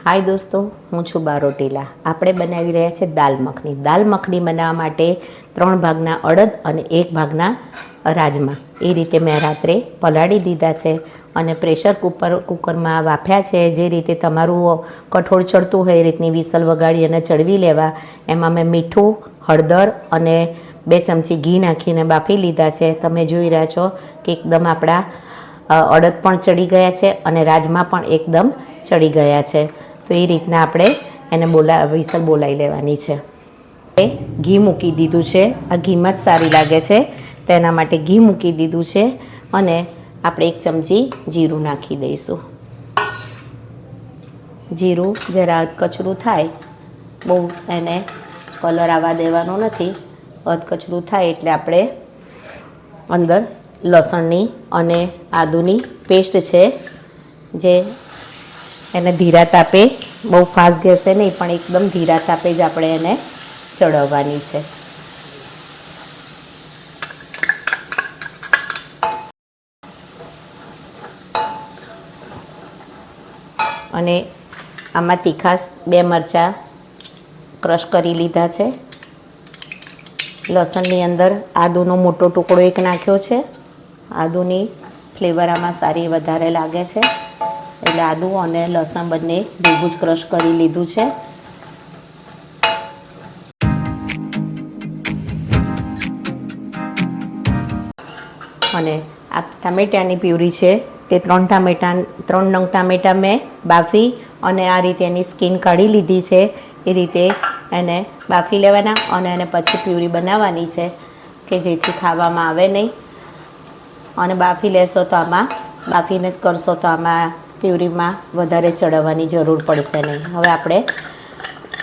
हाय दोस्तों, हूँ छूं बारोटेला। આપણે બનાવી રહ્યા છે દાલ મખની। દાલ મખની બનાવવા માટે 3 ભાગના અડદ અને 1 ભાગના રાજમા એ રીતે મેં રાત્રે પલાળી દીધા છે અને પ્રેશર કુકરમાં વાફ્યા છે। જે રીતે તમારું કઠોળ ચડતું હોય એ રીતની વિસલ વગાડી અને ચડવી લેવા। એમાં મેં મીઠું, હળદર અને 2 ચમચી ઘી નાખીને બાફી લીધા છે। તમે જોઈ રહ્યા છો કે એકદમ આપણા અડદ પણ ચડી ગયા છે અને રાજમા પણ એકદમ ચડી ગયા છે। તો એ રીતના આપણે એને વિસલ બોલાવી લેવાની છે। ઘી મૂકી દીધું છે। આ ઘીમાં જ સારી લાગે છે, તેના માટે ઘી મૂકી દીધું છે અને આપણે 1 ચમચી જીરું નાખી દઈશું। જીરું જરા કચરું થાય, બહુ એને કલર આવવા દેવાનો નથી। અધકચરું થાય એટલે આપણે અંદર લસણની અને આદુની પેસ્ટ છે, જે એને ધીરા તાપે, બહુ ફાસ્ટ ગેસે નહીં પણ એકદમ ધીરા તાપે જ આપણે એને ચડવવાની છે। અને આમાં તીખાશ 2 મરચાં ક્રશ કરી લીધા છે। લસણની અંદર આદુનો મોટો ટુકડો 1 નાખ્યો છે। આદુની ફ્લેવર આમાં સારી વધારે લાગે છે, એટલે આદુ અને લસણ બંને ભેગું જ ક્રશ કરી લીધું છે। અને આ ટામેટાની પ્યુરી છે તે 3 નંગ ટામેટાં મેં બાફી અને આ રીતે એની સ્કીન કાઢી લીધી છે। એ રીતે એને બાફી લેવાના અને એને પછી પ્યુરી બનાવવાની છે કે જેથી ખાવામાં આવે નહીં। અને બાફી લેશો તો આમાં, બાફીને જ કરશો તો આમાં પ્યુરીમાં વધારે ચડવવાની જરૂર પડશે નહીં। હવે આપણે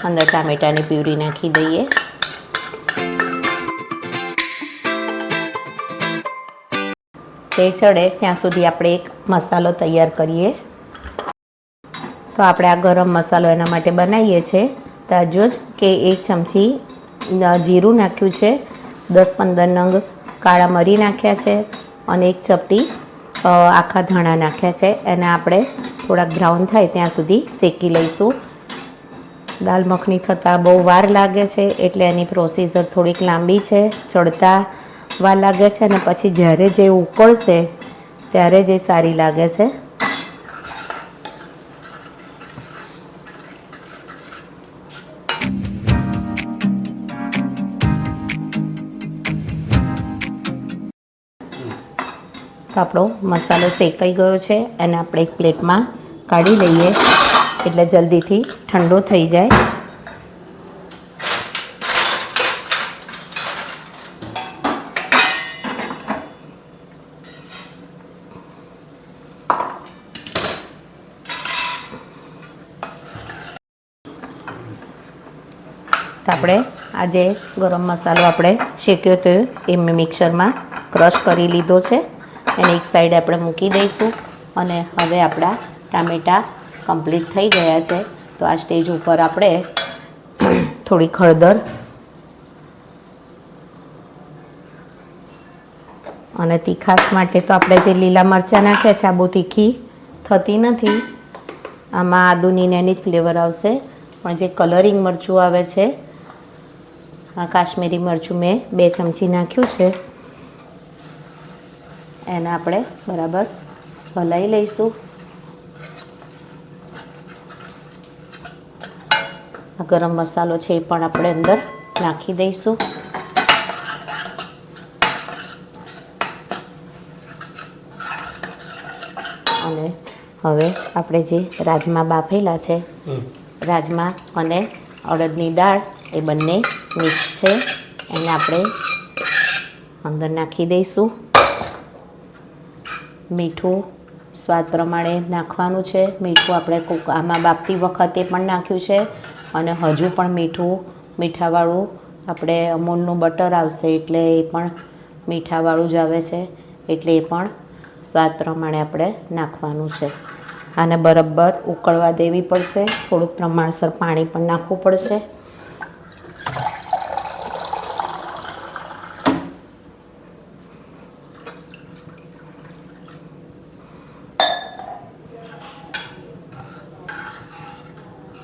અંદર ટામેટાની પ્યુરી નાખી દઈએ। તે ચડે ત્યાં સુધી આપણે એક મસાલો તૈયાર કરીએ। તો આપણે આ ગરમ મસાલો એના માટે બનાવીએ છીએ। તાજો જ કે 1 ચમચી જીરું નાખ્યું છે, 10-15 નંગ કાળા મરી નાખ્યા છે અને 1 ચપટી આખા ધાણા નાખ્યા છે। એને આપણે થોડાક બ્રાઉન થાય ત્યાં સુધી શેકી લઈશું। દાલ મખની થતાં બહુ વાર લાગે છે, એટલે એની પ્રોસીજર થોડીક લાંબી છે। ચડતા વાર લાગે છે અને પછી જ્યારે જે ઉકળશે ત્યારે જે સારી લાગે છે। તો આપણો મસાલો શેકાઈ ગયો છે, એને આપણે એક પ્લેટમાં કાઢી લઈએ એટલે જલ્દીથી ઠંડો થઈ જાય। તો આપણે આ જે ગરમ મસાલો આપણે શેક્યો હતો એ મેં મિક્સરમાં ક્રશ કરી લીધો છે। એને એક સાઈડ આપણે મૂકી દઈશું અને હવે આપણા ટામેટાં કમ્પ્લીટ થઈ ગયા છે। તો આ સ્ટેજ ઉપર આપણે થોડીક હળદર અને તીખાશ માટે તો આપણે જે લીલા મરચાં નાખ્યા છે, આ બહુ તીખી થતી નથી, આમાં આદુની ને એની જ ફ્લેવર આવશે। પણ જે કલરિંગ મરચું આવે છે, આ કાશ્મીરી મરચું મેં 2 ચમચી નાખ્યું છે। એને આપણે બરાબર હલાવી લઈશું। આ ગરમ મસાલો છે એ પણ આપણે અંદર નાખી દઈશું। અને હવે આપણે જે રાજમા બાફેલા છે, રાજમા અને અડદની દાળ એ બંને મિક્સ છે, એને આપણે અંદર નાખી દઈશું। મીઠું સ્વાદ પ્રમાણે નાખવાનું છે। મીઠું આપણે આમાં બાફતી વખતે પણ નાખ્યું છે અને હજુ પણ મીઠાવાળું આપણે અમૂલનું બટર આવશે એટલે એ પણ મીઠાવાળું જ આવે છે, એટલે એ પણ સ્વાદ પ્રમાણે આપણે નાખવાનું છે। આને બરાબર ઉકળવા દેવી પડશે, થોડુંક પ્રમાણસર પાણી પણ નાખવું પડશે।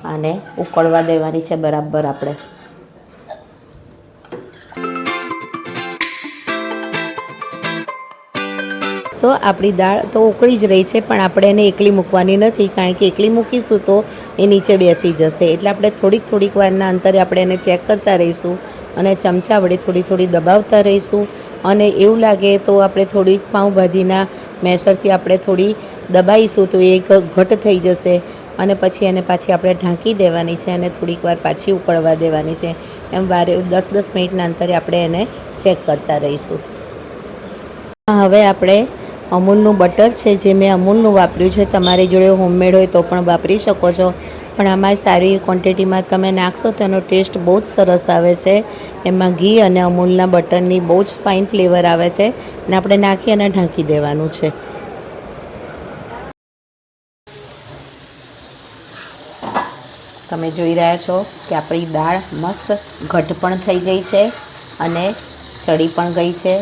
અને ઉકળવા દેવાની છે બરાબર આપણે. તો આપણી દાળ તો ઉકળી જ રહી છે, પણ આપણે એને એકલી મૂકવાની નથી, કારણ કે એકલી મૂકીશું તો એ નીચે બેસી જશે. એટલે આપણે થોડીક વારના અંતરે આપણે એને ચેક કરતા રહીશું અને ચમચા વડે થોડી દબાવતા રહીશું. અને એવું લાગે તો આપણે થોડીક પાઉંભાજીના મેસરથી આપણે થોડી દબાવીશું તો એ ઘટ થઈ જશે. અને પછી એને પાછી આપણે ઢાંકી દેવાની છે અને થોડીક વાર પાછી ઉકળવા દેવાની છે. એમ 10-10 મિનિટના અંતરે આપણે એને ચેક કરતા રહીશું. હવે આપણે અમૂલનું બટર છે, જે મેં અમૂલનું વાપર્યું છે. તમારી જોડે હોમમેડ હોય તો પણ વાપરી શકો છો, પણ આમાં સારી ક્વોન્ટિટીમાં તમે નાખશો તો એનો ટેસ્ટ બહુ જ સરસ આવે છે. એમાં ઘી અને અમૂલના બટરની બહુ જ ફાઇન ફ્લેવર આવે છે અને આપણે નાખી અને ઢાંકી દેવાનું છે. તમે જોઈ રહ્યા છો કે આપણી દાળ મસ્ત ઘટ પણ થઈ ગઈ છે અને ચડી પણ ગઈ છે.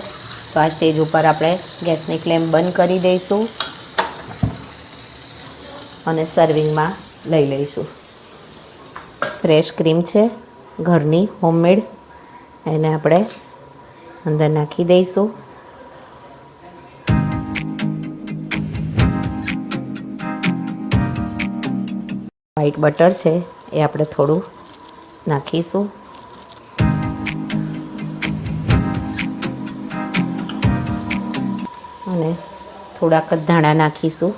તો આ સ્ટેજ ઉપર આપણે ગેસની ફ્લેમ બંધ કરી દઈશું અને સર્વિંગમાં લઈ લઈશું. ફ્રેશ ક્રીમ છે, ઘરની હોમમેડ, એને આપણે અંદર નાખી દઈશું. વ્હાઈટ બટર છે એ આપણે થોડું નાખીશું. અને થોડાક જ ધાણા નાખીશું.